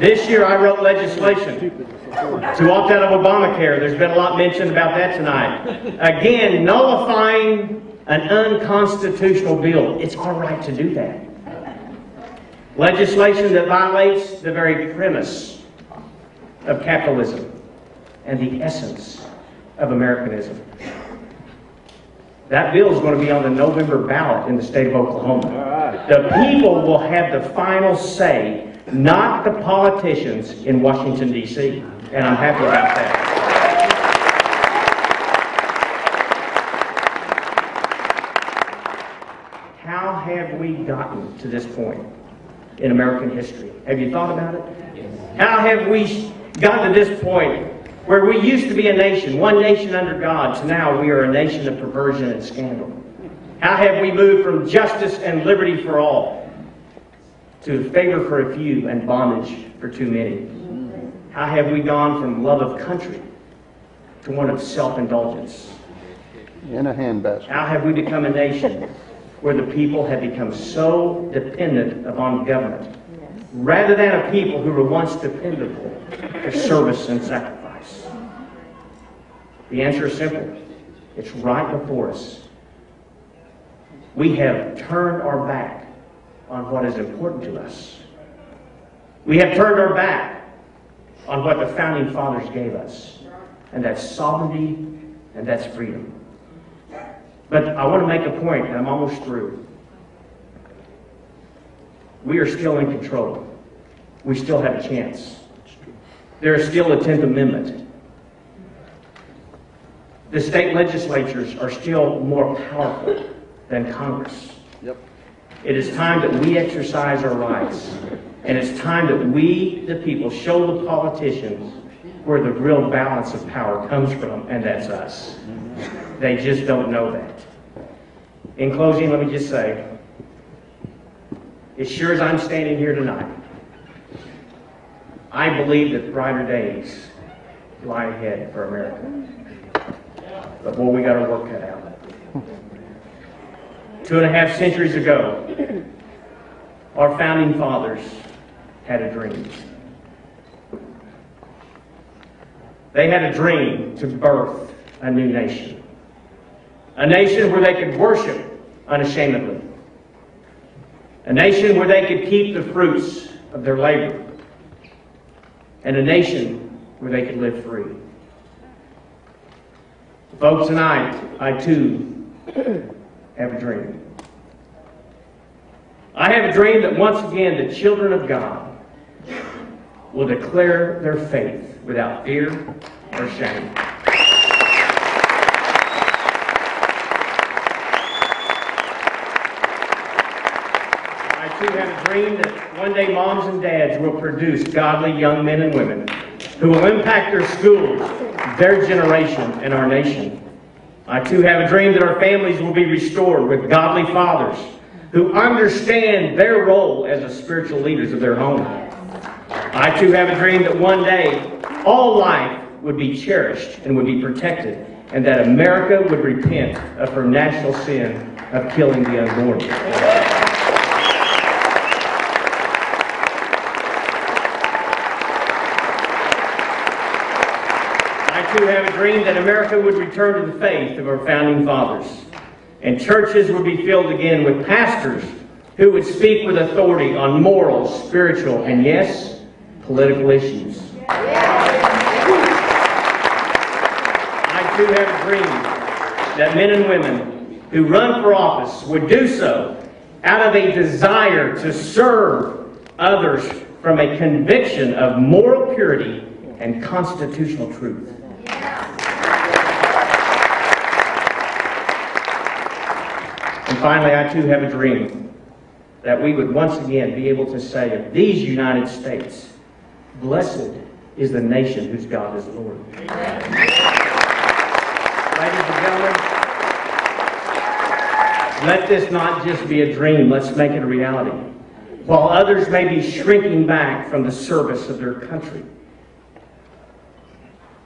This year I wrote legislation to opt out of Obamacare. There's been a lot mentioned about that tonight. Again, nullifying an unconstitutional bill. It's our right to do that. Legislation that violates the very premise of capitalism and the essence of Americanism. That bill is going to be on the November ballot in the state of Oklahoma. The people will have the final say, not the politicians in Washington, D.C. And I'm happy about that. How have we gotten to this point in American history? Have you thought about it? How have we gotten to this point where we used to be a nation, one nation under God, to now we are a nation of perversion and scandal? How have we moved from justice and liberty for all to favor for a few and bondage for too many? How have we gone from love of country to one of self-indulgence? In a handbasket. How have we become a nation where the people have become so dependent upon government, rather than a people who were once dependable for service and sacrifice? The answer is simple. It's right before us. We have turned our back on what is important to us. We have turned our back on what the Founding Fathers gave us, and that's sovereignty and that's freedom. But I want to make a point, and I'm almost through. We are still in control. We still have a chance. There is still a 10th Amendment. The state legislatures are still more powerful than Congress. Yep. It is time that we exercise our rights. And it's time that we, the people, show the politicians where the real balance of power comes from, and that's us. They just don't know that. In closing, let me just say, as sure as I'm standing here tonight, I believe that brighter days lie ahead for America. But boy, we got our work cut out. 2.5 centuries ago, our founding fathers had a dream. They had a dream to birth a new nation. A nation where they could worship unashamedly. A nation where they could keep the fruits of their labor. And a nation where they could live free. Folks, tonight, I too have a dream. I have a dream that once again the children of God will declare their faith without fear or shame. I too have a dream that one day moms and dads will produce godly young men and women who will impact their schools, their generation, and our nation. I too have a dream that our families will be restored with godly fathers who understand their role as the spiritual leaders of their home. I too have a dream that one day all life would be cherished and would be protected, and that America would repent of her national sin of killing the unborn. I too have a dream that America would return to the faith of our founding fathers, and churches would be filled again with pastors who would speak with authority on moral, spiritual, and yes, political issues. I too have a dream that men and women who run for office would do so out of a desire to serve others from a conviction of moral purity and constitutional truth. And finally, I too have a dream that we would once again be able to say of these United States, blessed is the nation whose God is Lord. Ladies and gentlemen, let this not just be a dream. Let's make it a reality. While others may be shrinking back from the service of their country,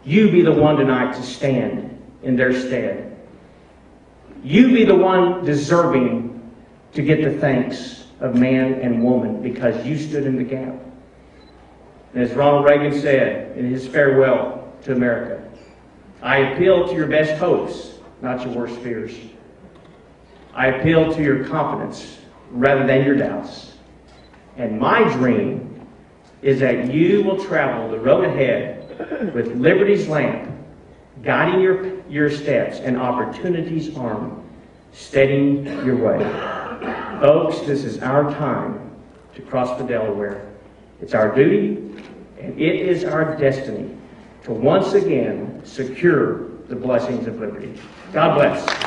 you be the one tonight to stand in their stead. You be the one deserving to get the thanks of man and woman because you stood in the gap. And as Ronald Reagan said in his farewell to America, I appeal to your best hopes, not your worst fears. I appeal to your confidence rather than your doubts. And my dream is that you will travel the road ahead with liberty's lamp, guiding your steps, and opportunity's arm, steadying your way. Folks, this is our time to cross the Delaware. It's our duty, and it is our destiny to once again secure the blessings of liberty. God bless.